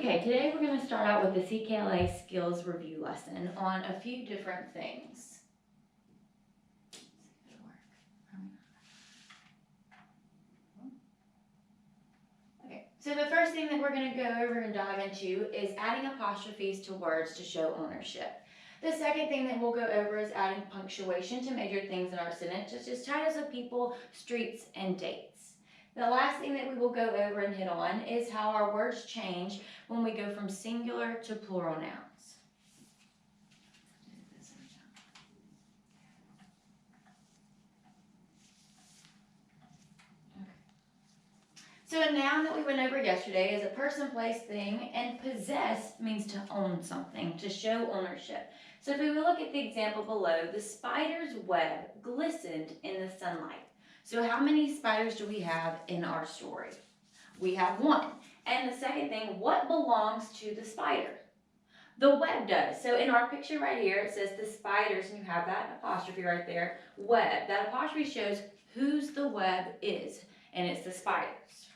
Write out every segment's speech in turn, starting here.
Okay, today we're going to start out with the CKLA skills review lesson on a few different things. Okay, so the first thing that we're going to go over and dive into is adding apostrophes to words to show ownership. The second thing that we'll go over is adding punctuation to major things in our sentence, such as titles of people, streets, and dates. The last thing that we will go over and hit on is how our words change when we go from singular to plural nouns. So a noun that we went over yesterday is a person, place, thing, and possess means to own something, to show ownership. So if we look at the example below, the spider's web glistened in the sunlight. So how many spiders do we have in our story? We have one. And the second thing, what belongs to the spider? The web does. So in our picture right here, it says the spiders, and you have that apostrophe right there, web. That apostrophe shows whose the web is, and it's the spiders.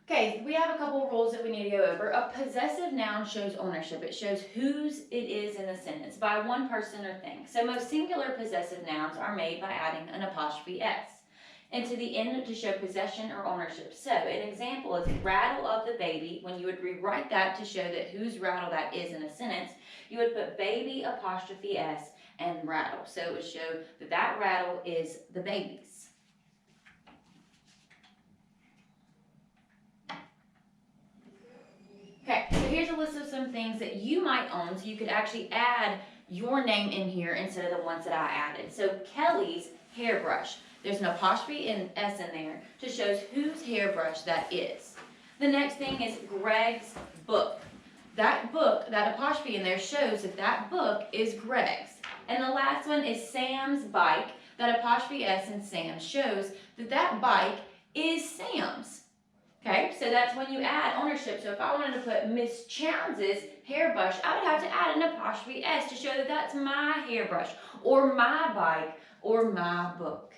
Okay, we have a couple of rules that we need to go over. A possessive noun shows ownership. It shows whose it is in the sentence by one person or thing. So most singular possessive nouns are made by adding an apostrophe S and to the end to show possession or ownership. So an example is rattle of the baby. When you would rewrite that to show that whose rattle that is in a sentence, you would put baby apostrophe S and rattle. So it would show that that rattle is the baby's. Okay, so here's a list of some things that you might own, so you could actually add your name in here instead of the ones that I added. So Kelly's hairbrush. There's an apostrophe and S in there to show whose hairbrush that is. The next thing is Greg's book. That book, that apostrophe in there shows that that book is Greg's. And the last one is Sam's bike. That apostrophe S in Sam shows that that bike is Sam's. Okay, so that's when you add ownership. So if I wanted to put Miss Chowns' hairbrush, I would have to add an apostrophe S to show that that's my hairbrush, or my bike, or my book.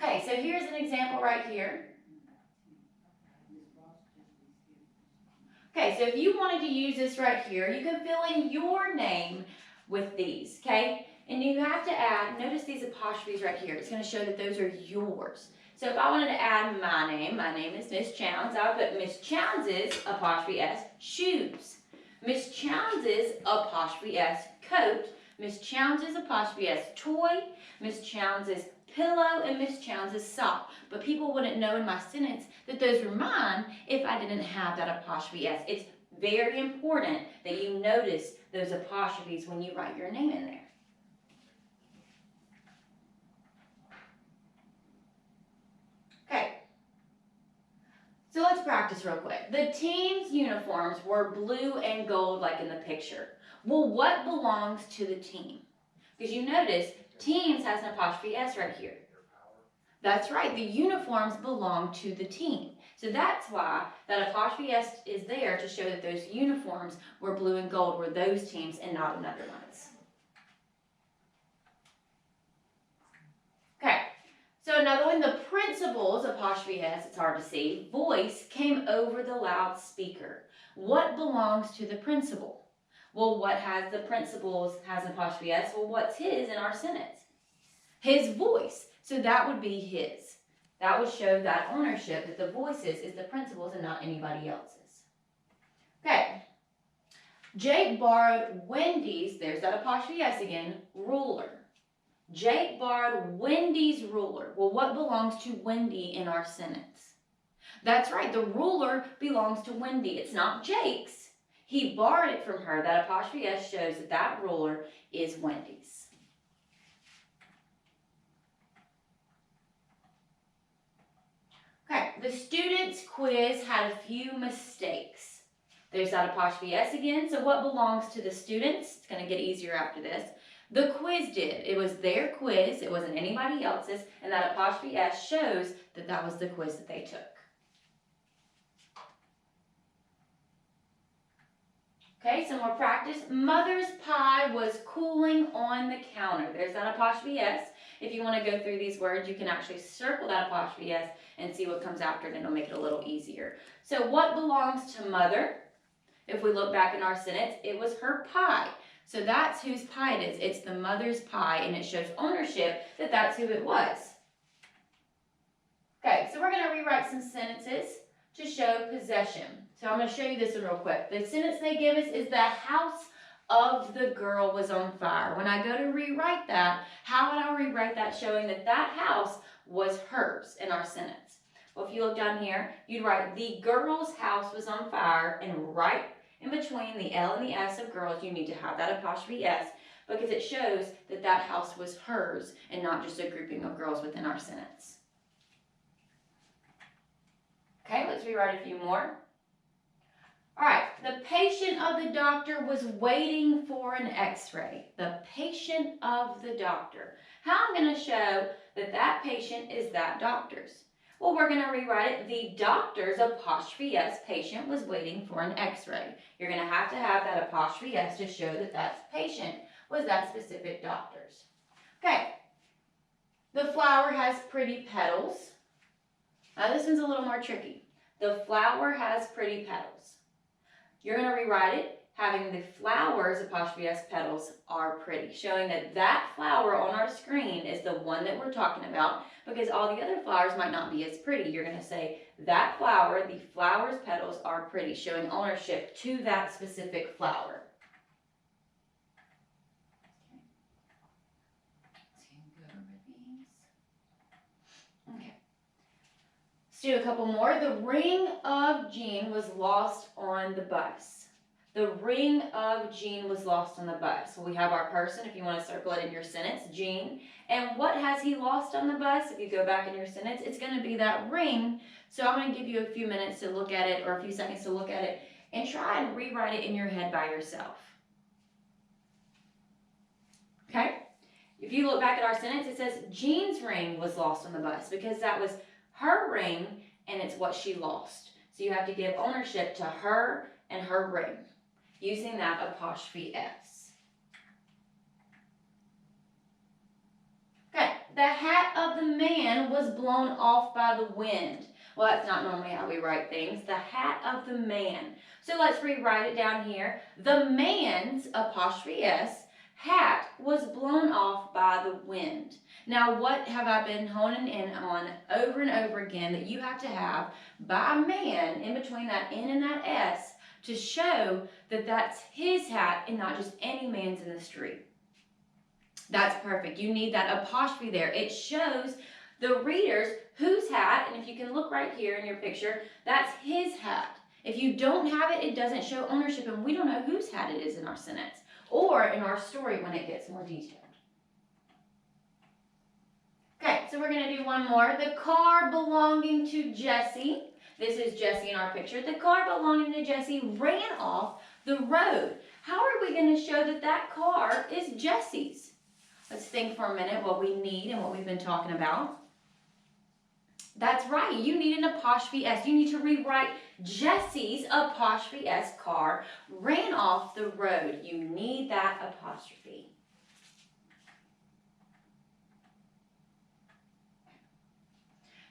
Okay, so here's an example right here. Okay, so if you wanted to use this right here, you can fill in your name with these, okay? And you have to add, notice these apostrophes right here. It's going to show that those are yours. So if I wanted to add my name is Miss Chowns, I would put Miss Chowns' apostrophe S, shoes. Miss Chowns' apostrophe S, coat. Miss Chowns' apostrophe S, toy. Miss Chowns' pillow, and Miss Chowns' sock. But people wouldn't know in my sentence that those were mine if I didn't have that apostrophe S. It's very important that you notice those apostrophes when you write your name in there. Okay, so let's practice real quick. The team's uniforms were blue and gold like in the picture. Well, what belongs to the team? Because you notice teams has an apostrophe S right here. That's right, the uniforms belong to the team. So that's why that apostrophe S is there to show that those uniforms were blue and gold were those teams and not another ones. Okay. So another one, the principal's apostrophe S, it's hard to see, voice came over the loudspeaker. What belongs to the principal? Well, what has the principal's has an apostrophe S? Well, what's his in our sentence? His voice. So that would be his. That would show that ownership, that the voices is the principal's and not anybody else's. Okay. Jake borrowed Wendy's, there's that apostrophe S again, ruler. Jake borrowed Wendy's ruler. Well, what belongs to Wendy in our sentence? That's right, the ruler belongs to Wendy. It's not Jake's. He borrowed it from her. That apostrophe S shows that that ruler is Wendy's. Okay, the students' quiz had a few mistakes. There's that apostrophe S again. So what belongs to the students? It's going to get easier after this. The quiz did. It was their quiz. It wasn't anybody else's. And that apostrophe S shows that that was the quiz that they took. Okay, some more practice. Mother's pie was cooling on the counter. There's that apostrophe S. If you want to go through these words, you can actually circle that apostrophe S and see what comes after it, and it'll make it a little easier. So what belongs to mother? If we look back in our sentence, it was her pie. So that's whose pie it is. It's the mother's pie, and it shows ownership that that's who it was. Okay, so we're going to rewrite some sentences to show possession. So I'm going to show you this one real quick. The sentence they give us is the house of the girl was on fire. When I go to rewrite that, how would I rewrite that showing that that house was hers in our sentence? Well, if you look down here, you'd write the girl's house was on fire, and right in between the L and the S of girls, you need to have that apostrophe S because it shows that that house was hers and not just a grouping of girls within our sentence. Okay, let's rewrite a few more. All right, the patient of the doctor was waiting for an x-ray. The patient of the doctor. How I'm going to show that that patient is that doctor's? Well, we're going to rewrite it. The doctor's apostrophe S patient was waiting for an x-ray. You're going to have that apostrophe S to show that that patient was that specific doctor's. Okay, the flower has pretty petals. Now this one's a little more tricky. The flower has pretty petals. You're going to rewrite it having the flower's apostrophe S petals are pretty, showing that that flower on our screen is the one that we're talking about because all the other flowers might not be as pretty. You're going to say that flower, the flower's petals are pretty, showing ownership to that specific flower. Okay. Let's do a couple more. The ring of Jean was lost on the bus. The ring of Jean was lost on the bus. So we have our person, if you want to circle it in your sentence, Jean. And what has he lost on the bus? If you go back in your sentence, it's going to be that ring. So I'm going to give you a few minutes to look at it, or a few seconds to look at it, and try and rewrite it in your head by yourself. Okay? If you look back at our sentence, it says Jean's ring was lost on the bus because that was her ring and it's what she lost. So you have to give ownership to her and her ring using that apostrophe S. Okay, the hat of the man was blown off by the wind. Well, that's not normally how we write things. The hat of the man. So let's rewrite it down here. The man's apostrophe S hat was blown off by the wind. Now, what have I been honing in on over and over again that you have to have by man in between that N and that S to show that that's his hat and not just any man's in the street? That's perfect. You need that apostrophe there. It shows the readers whose hat, and if you can look right here in your picture, that's his hat. If you don't have it, it doesn't show ownership, and we don't know whose hat it is in our sentence or in our story when it gets more detailed. Okay, so we're going to do one more. The car belonging to Jesse. This is Jesse in our picture. The car belonging to Jesse ran off the road. How are we going to show that that car is Jesse's? Let's think for a minute what we need and what we've been talking about. That's right. You need an apostrophe S. You need to rewrite Jesse's apostrophe S car ran off the road. You need that apostrophe.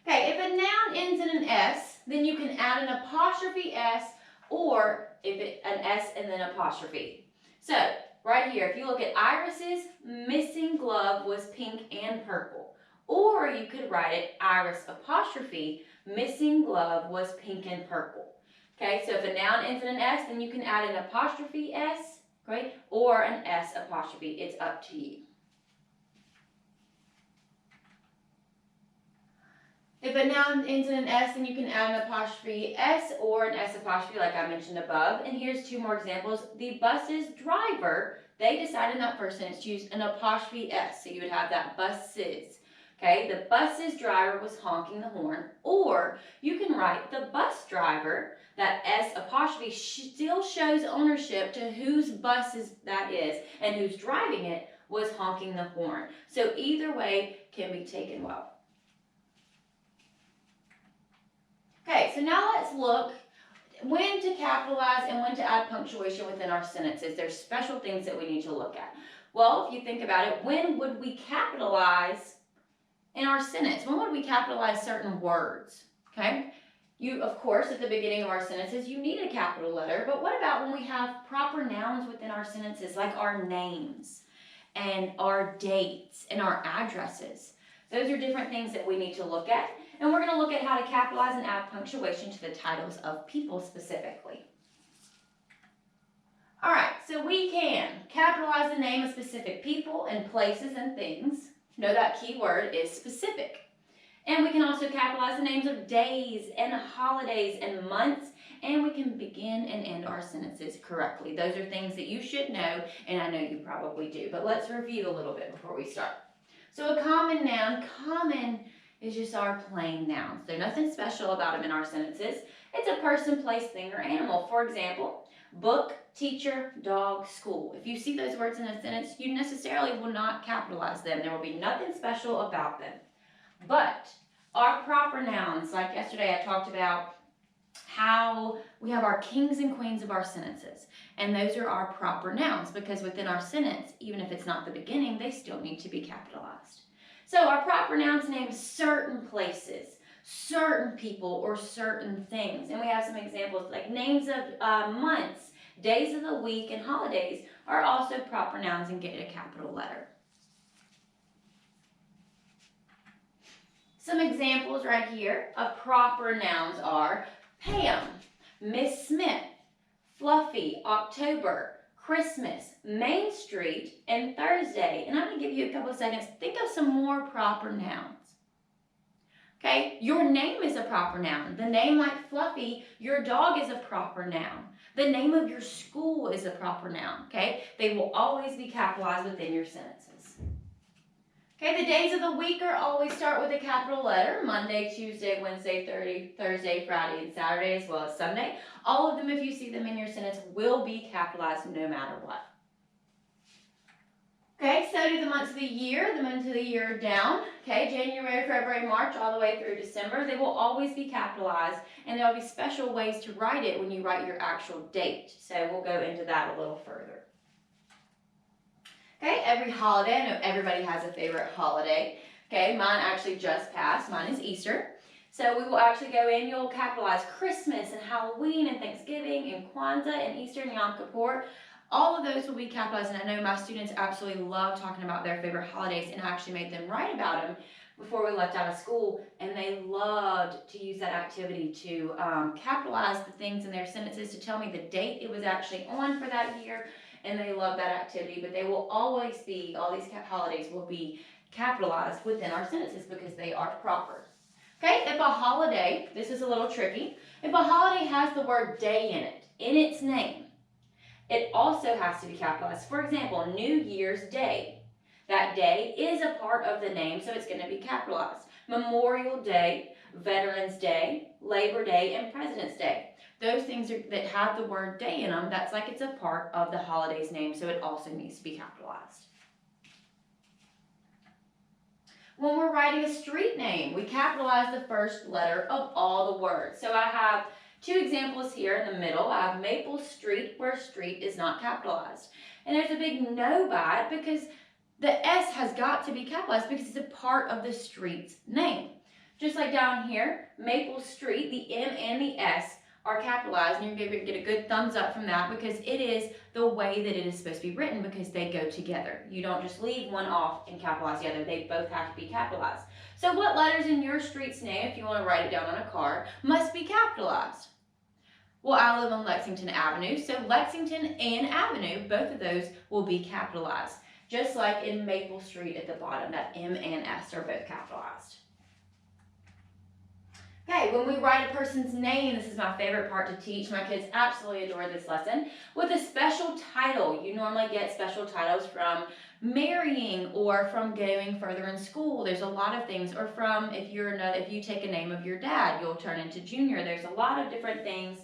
Okay, if a noun ends in an S, then you can add an apostrophe S, or an S and then apostrophe. So, right here, if you look at Iris's missing glove was pink and purple. Or you could write it Iris apostrophe missing glove was pink and purple. Okay, so if a noun ends in an S, then you can add an apostrophe S, okay, or an S apostrophe. It's up to you. If a noun ends in an S, then you can add an apostrophe S or an S apostrophe like I mentioned above. And here's two more examples. The bus's driver, they decided in that first sentence to use an apostrophe S. So you would have that bus's. Okay, the bus's driver was honking the horn. Or you can write the bus driver, that S apostrophe still shows ownership to whose bus that is and who's driving it was honking the horn. So either way can be taken well. Okay, so now let's look when to capitalize and when to add punctuation within our sentences. There's special things that we need to look at. Well, if you think about it, when would we capitalize in our sentence? When would we capitalize certain words? Okay? Of course, at the beginning of our sentences, you need a capital letter, but what about when we have proper nouns within our sentences, like our names and our dates and our addresses? Those are different things that we need to look at, and we're going to look at how to capitalize and add punctuation to the titles of people specifically. All right, so we can capitalize the name of specific people and places and things. Know that key word is specific. And we can also capitalize the names of days and holidays and months, and we can begin and end our sentences correctly. Those are things that you should know, and I know you probably do. But let's review a little bit before we start. So a common noun, common is just our plain nouns. There's nothing special about them in our sentences. It's a person, place, thing, or animal. For example, book, teacher, dog, school. If you see those words in a sentence, you necessarily will not capitalize them. There will be nothing special about them. But our proper nouns, like yesterday I talked about how we have our kings and queens of our sentences. And those are our proper nouns because within our sentence, even if it's not the beginning, they still need to be capitalized. So our proper nouns name certain places, certain people, or certain things. And we have some examples like names of months, days of the week, and holidays are also proper nouns and get a capital letter. Some examples right here of proper nouns are Pam, Miss Smith, Fluffy, October, Christmas, Main Street, and Thursday. And I'm going to give you a couple of seconds. Think of some more proper nouns. Okay, your name is a proper noun. The name like Fluffy, your dog is a proper noun. The name of your school is a proper noun. Okay, they will always be capitalized within your sentences. Okay, the days of the week are always start with a capital letter. Monday, Tuesday, Wednesday, Thursday, Friday, and Saturday, as well as Sunday. All of them, if you see them in your sentence, will be capitalized no matter what. Okay, so do the months of the year. The months of the year are down. Okay, January, February, March, all the way through December. They will always be capitalized, and there will be special ways to write it when you write your actual date. So we'll go into that a little further. Okay, every holiday, I know everybody has a favorite holiday. Okay, mine actually just passed. Mine is Easter. So we will actually go in, you'll capitalize Christmas and Halloween and Thanksgiving and Kwanzaa and Easter and Yom Kippur. All of those will be capitalized, and I know my students absolutely love talking about their favorite holidays, and I actually made them write about them before we left out of school, and they loved to use that activity to capitalize the things in their sentences to tell me the date it was actually on for that year. And they love that activity, but they will always be, all these holidays will be capitalized within our sentences because they are proper. Okay, if a holiday, this is a little tricky, if a holiday has the word day in it, in its name, it also has to be capitalized. For example, New Year's Day. That day is a part of the name, so it's going to be capitalized. Memorial Day, Veterans Day, Labor Day, and President's Day. Those things that have the word day in them, that's like it's a part of the holiday's name, so it also needs to be capitalized. When we're writing a street name, we capitalize the first letter of all the words. So I have two examples here in the middle. I have Maple Street, where street is not capitalized. And there's a big no by it because the S has got to be capitalized because it's a part of the street's name. Just like down here, Maple Street, the M and the S are capitalized, and you're going to get a good thumbs up from that because it is the way that it is supposed to be written because they go together. You don't just leave one off and capitalize the other. They both have to be capitalized. So what letters in your street's name, if you want to write it down on a card, must be capitalized? Well, I live on Lexington Avenue, so Lexington and Avenue, both of those will be capitalized. Just like in Maple Street at the bottom, that M and S are both capitalized. Okay, when we write a person's name, this is my favorite part to teach. My kids absolutely adore this lesson. With a special title, you normally get special titles from marrying or from going further in school. There's a lot of things, or from if you take a name of your dad, you'll turn into Junior. There's a lot of different things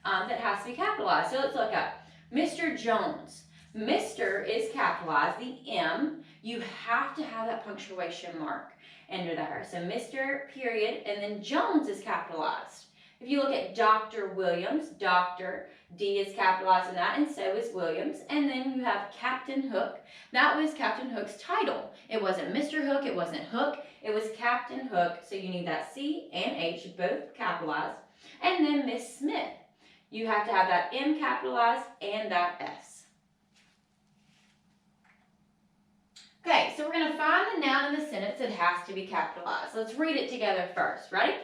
that has to be capitalized. So let's look up Mr. Jones. Mr. is capitalized. The M, you have to have that punctuation mark under there. So Mr. period, and then Jones is capitalized. If you look at Dr. Williams, Dr. D is capitalized in that, and so is Williams. And then you have Captain Hook. That was Captain Hook's title. It wasn't Mr. Hook, it wasn't Hook, it was Captain Hook. So you need that C and H both capitalized. And then Miss Smith. You have to have that M capitalized and that S. Okay, so we're going to find the noun in the sentence that has to be capitalized. Let's read it together first. Ready?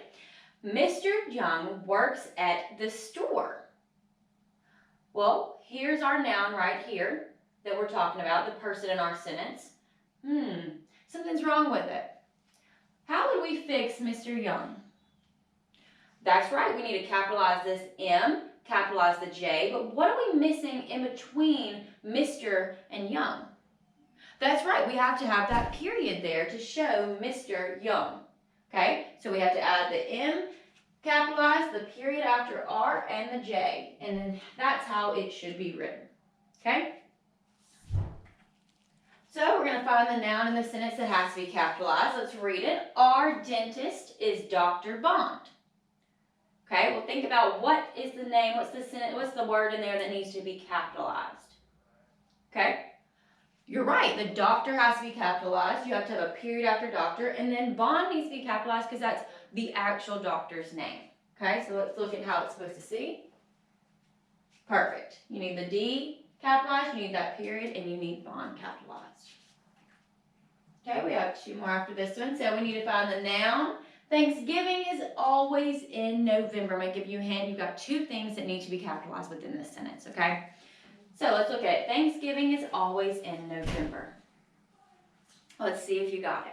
Mr. Young works at the store. Well, here's our noun right here that we're talking about, the person in our sentence. Something's wrong with it. How would we fix Mr. Young? That's right, we need to capitalize this M, capitalize the J, but what are we missing in between Mr. and Young? That's right, we have to have that period there to show Mr. Young. Okay, so we have to add the M, capitalize the period after R and the J, and then that's how it should be written. Okay? So we're going to find the noun in the sentence that has to be capitalized. Let's read it. Our dentist is Dr. Bond. Okay, well think about what is the name, what's the word in there that needs to be capitalized. Okay? You're right, the doctor has to be capitalized. You have to have a period after doctor, and then Bond needs to be capitalized because that's the actual doctor's name. Okay, so let's look at how it's supposed to see. Perfect. You need the D capitalized, you need that period, and you need Bond capitalized. Okay, we have two more after this one, so we need to find the noun. Thanksgiving is always in November. I'm going to give you a hint. You've got two things that need to be capitalized within this sentence, okay? So let's look at it. Thanksgiving is always in November. Let's see if you got it.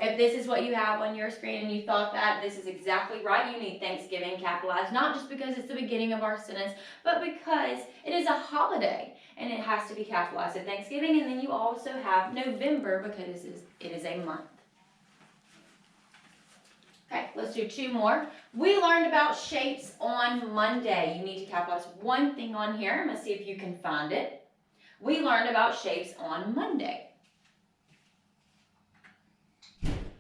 If this is what you have on your screen and you thought that this is exactly right, you need Thanksgiving capitalized, not just because it's the beginning of our sentence, but because it is a holiday and it has to be capitalized at Thanksgiving. And then you also have November because it is a month. Okay, let's do two more. We learned about shapes on Monday. You need to capitalize one thing on here. I'm going to see if you can find it. We learned about shapes on Monday.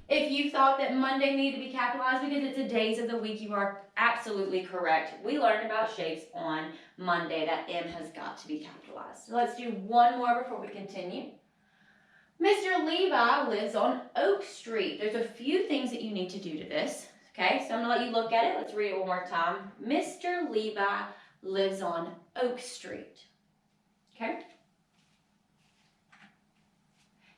If you thought that Monday needed to be capitalized because it's the days of the week, you are absolutely correct. We learned about shapes on Monday. That M has got to be capitalized. So let's do one more before we continue. Mr. Levi lives on Oak Street. There's a few things that you need to do to this. Okay, so I'm going to let you look at it. Let's read it one more time. Mr. Levi lives on Oak Street. Okay.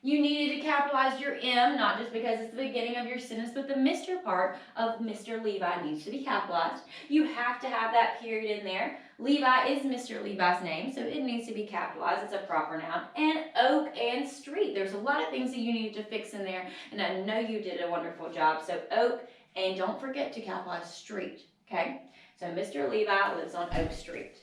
You needed to capitalize your M, not just because it's the beginning of your sentence, but the Mr. part of Mr. Levi needs to be capitalized. You have to have that period in there. Levi is Mr. Levi's name, so it needs to be capitalized. It's a proper noun. And oak and street. There's a lot of things that you needed to fix in there, and I know you did a wonderful job. So oak, and don't forget to capitalize street, okay? So Mr. Levi lives on Oak Street.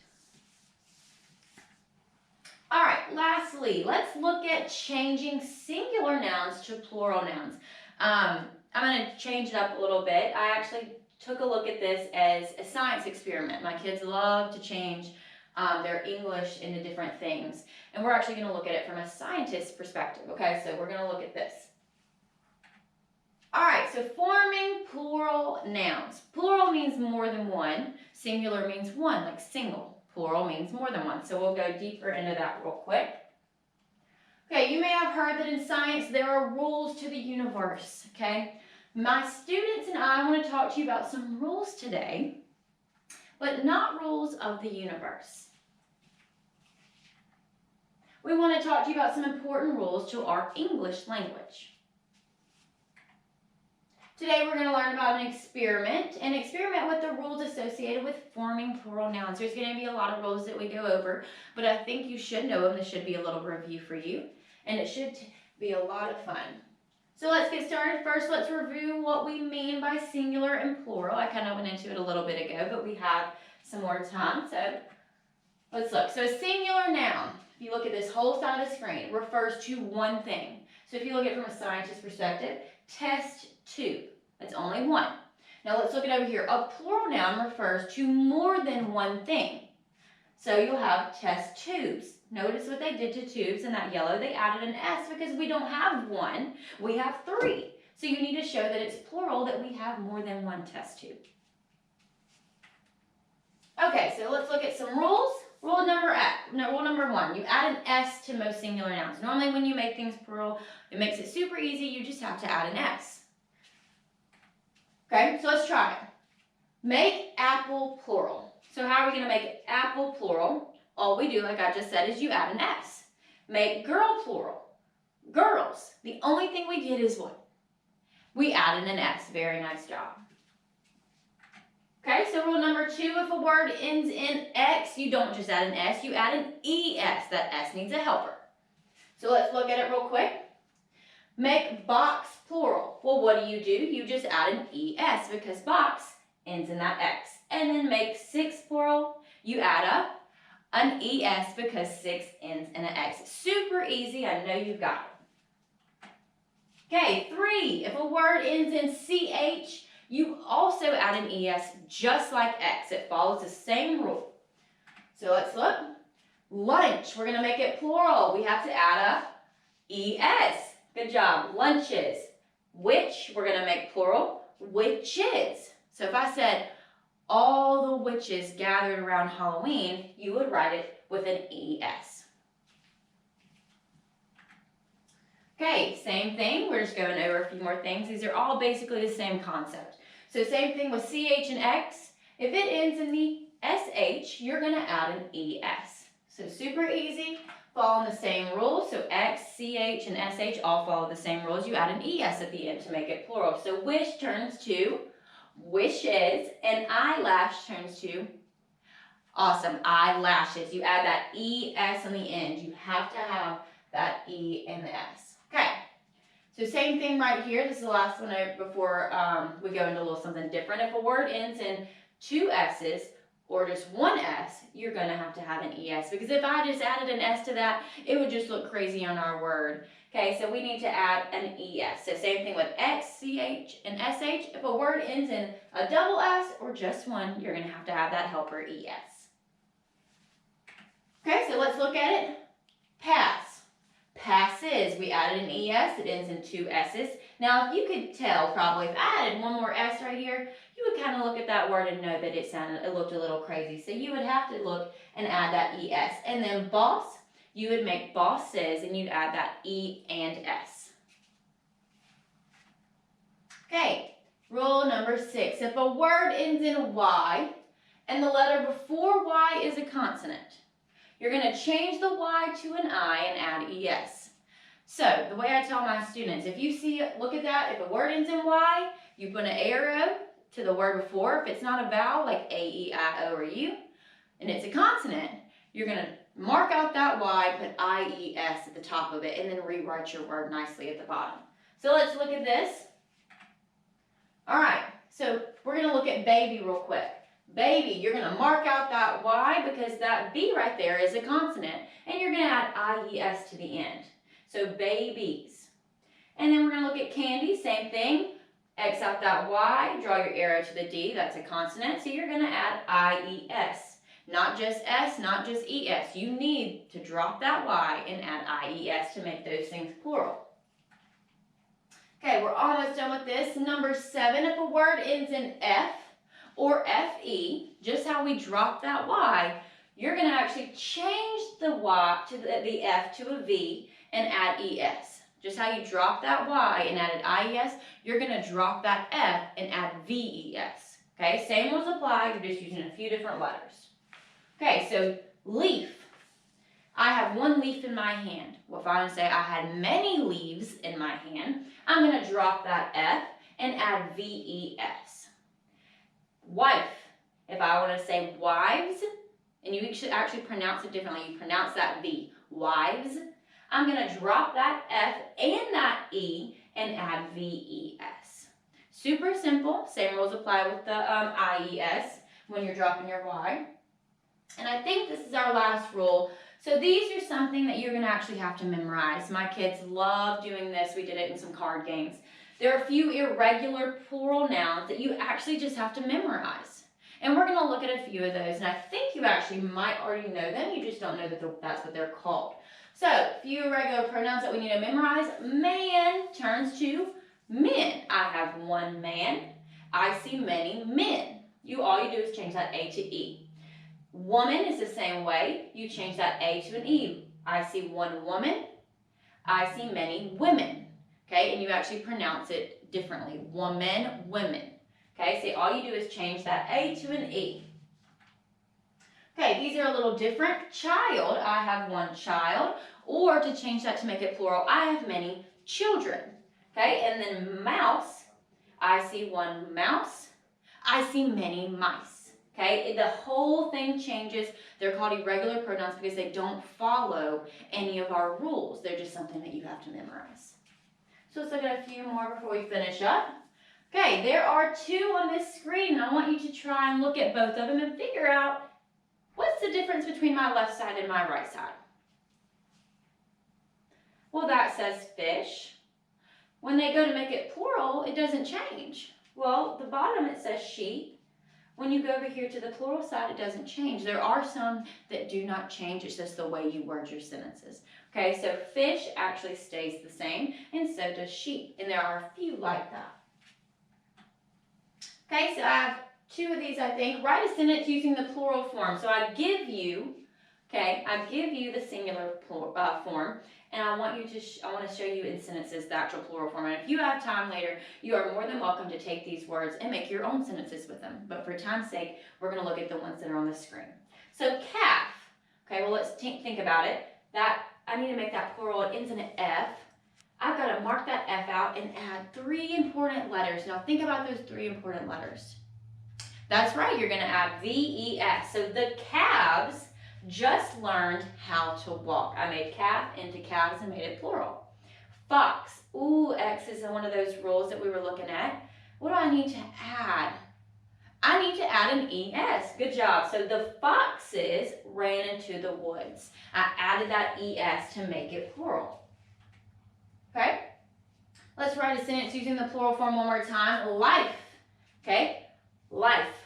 All right, lastly, let's look at changing singular nouns to plural nouns. I'm going to change it up a little bit. I actually took a look at this as a science experiment. My kids love to change their English into different things. And we're actually going to look at it from a scientist's perspective. Okay, so we're going to look at this. All right, so forming plural nouns. Plural means more than one. Singular means one, like single. Plural means more than one. So we'll go deeper into that real quick. Okay, you may have heard that in science there are rules to the universe, okay? My students and I want to talk to you about some rules today, but not rules of the universe. We want to talk to you about some important rules to our English language. Today we're going to learn about an experiment with the rules associated with forming plural nouns. There's going to be a lot of rules that we go over, but I think you should know them. This should be a little review for you, and it should be a lot of fun. So let's get started. First, let's review what we mean by singular and plural. I kind of went into it a little bit ago, but we have some more time. So let's look. So a singular noun, if you look at this whole side of the screen, refers to one thing. So if you look at it from a scientist's perspective, test tube. That's only one. Now let's look at over here. A plural noun refers to more than one thing. So you'll have test tubes. Notice what they did to tubes in that yellow. They added an S because we don't have one. We have three. So you need to show that it's plural, that we have more than one test tube. Okay, so let's look at some rules. Rule number 1, you add an S to most singular nouns. Normally when you make things plural, it makes it super easy. You just have to add an S. Okay, so let's try it. Make apple plural. So how are we going to make apple plural? All we do, like I just said, is you add an S. Make girl plural. Girls. The only thing we did is what? We added an S. Very nice job. Okay, so rule number 2, if a word ends in X, you don't just add an S, you add an ES. That S needs a helper. So let's look at it real quick. Make box plural. Well, what do? You just add an ES because box ends in that X. And then make 6 plural, you add an ES because 6 ends in an X. Super easy, I know you've got it. Okay, 3, if a word ends in CH, you also add an ES just like X. It follows the same rule. So let's look. Lunch, we're going to make it plural. We have to add a ES. Good job. Lunches. Witch, we're going to make plural. Witches. So if I said all the witches gathered around Halloween, you would write it with an ES. Okay, same thing. We're just going over a few more things. These are all basically the same concept. So same thing with CH and X. If it ends in the SH, you're going to add an ES. So super easy, following the same rules. So X, CH, and SH all follow the same rules. You add an ES at the end to make it plural. So wish turns to wishes, and eyelash turns to awesome eyelashes. You add that ES on the end. You have to have that E and the S. Okay. So same thing right here. This is the last one before we go into a little something different. If a word ends in 2 S's or just 1 S, you're going to have an ES. Because if I just added an S to that, it would just look crazy on our word. Okay, so we need to add an ES. So same thing with X, CH, and SH. If a word ends in a double S or just one, you're going to have that helper ES. Okay, so let's look at it. Pass. Passes, we added an ES, it ends in 2 S's. Now, if you could tell, probably, if I added one more S right here, you would kind of look at that word and know that it looked a little crazy. So you would have to look and add that ES. And then boss, you would make bosses, and you'd add that E and S. Okay, rule number 6. If a word ends in Y, and the letter before Y is a consonant, you're going to change the Y to an I and add ES. So, the way I tell my students, if you see, look at that, if a word ends in Y, you put an arrow to the word before. If it's not a vowel, like A, E, I, O, or U, and it's a consonant, you're going to mark out that Y, put I, E, S at the top of it, and then rewrite your word nicely at the bottom. So, let's look at this. All right, so we're going to look at baby real quick. Baby, you're going to mark out that Y because that B right there is a consonant. And you're going to add IES to the end. So babies. And then we're going to look at candy, same thing. X out that Y, draw your arrow to the D, that's a consonant. So you're going to add IES. Not just S, not just ES. You need to drop that Y and add IES to make those things plural. Okay, we're almost done with this. Number 7, if a word ends in F, or FE, just how we drop that Y, you're going to actually change the Y to the F to a V and add ES. Just how you drop that Y and added IES, you're going to drop that F and add VES. Okay, same rules apply, you're just using a few different letters. Okay, so leaf. I have one leaf in my hand. Well, if I want to say I had many leaves in my hand, I'm going to drop that F and add VES. Wife. If I want to say wives, and you should actually pronounce it differently, you pronounce that V, wives, I'm going to drop that F and that E and add VES. Super simple. Same rules apply with the IES when you're dropping your Y. And I think this is our last rule. So these are something that you're going to actually have to memorize. My kids love doing this. We did it in some card games. There are a few irregular plural nouns that you actually just have to memorize. And we're going to look at a few of those. And I think you actually might already know them. You just don't know that that's what they're called. So, a few irregular pronouns that we need to memorize. Man turns to Men, I have one man. I see many men. All you do is change that A to E. Woman is the same way. You change that A to an E. I see one woman. I see many women. Okay, and you actually pronounce it differently. Woman, women. Okay, so all you do is change that A to an E. Okay, these are a little different. Child, I have one child. Or to change that to make it plural, I have many children. Okay, and then mouse, I see one mouse. I see many mice. Okay, the whole thing changes. They're called irregular pronouns because they don't follow any of our rules. They're just something that you have to memorize. So let's look at a few more before we finish up. Okay, there are two on this screen. I want you to try and look at both of them and figure out what's the difference between my left side and my right side. Well, that says fish. When they go to make it plural, it doesn't change. Well, the bottom it says sheep. When you go over here to the plural side, it doesn't change. There are some that do not change. It's just the way you word your sentences. Okay, so fish actually stays the same, and so does sheep. And there are a few like that. Okay, so I have two of these, I think. Write a sentence using the plural form. So I give you the singular form, and I want to show you in sentences the actual plural form. And if you have time later, you are more than welcome to take these words and make your own sentences with them. But for time's sake, we're going to look at the ones that are on the screen. So calf. Okay, well, let's think about it. That I need to make that plural. It ends in an F. I've got to mark that F out and add 3 important letters. Now think about those 3 important letters. That's right, you're going to add V-E-S. So the calves just learned how to walk. I made calf into calves and made it plural. Fox. Ooh, X is one of those rules that we were looking at. What do I need to add? I need to add an ES. Good job. So the foxes ran into the woods. I added that ES to make it plural. Okay? Let's write a sentence using the plural form one more time. Life. Okay? Life.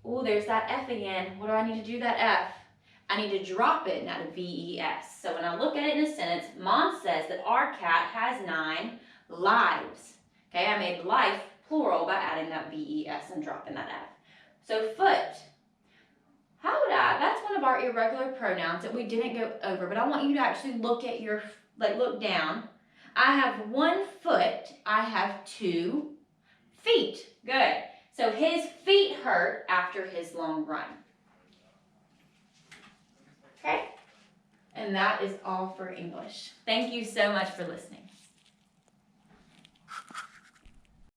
Ooh, there's that F again. What do I need to do that F? I need to drop it and add a V-E-S. So when I look at it in a sentence, Mom says that our cat has 9 lives. Okay, I made life plural by adding that V-E-S and dropping that F. So foot. That's one of our irregular pronouns that we didn't go over, but I want you to actually look at look down. I have 1 foot, I have 2 feet. Good. So his feet hurt after his long run. Okay? And that is all for English. Thank you so much for listening.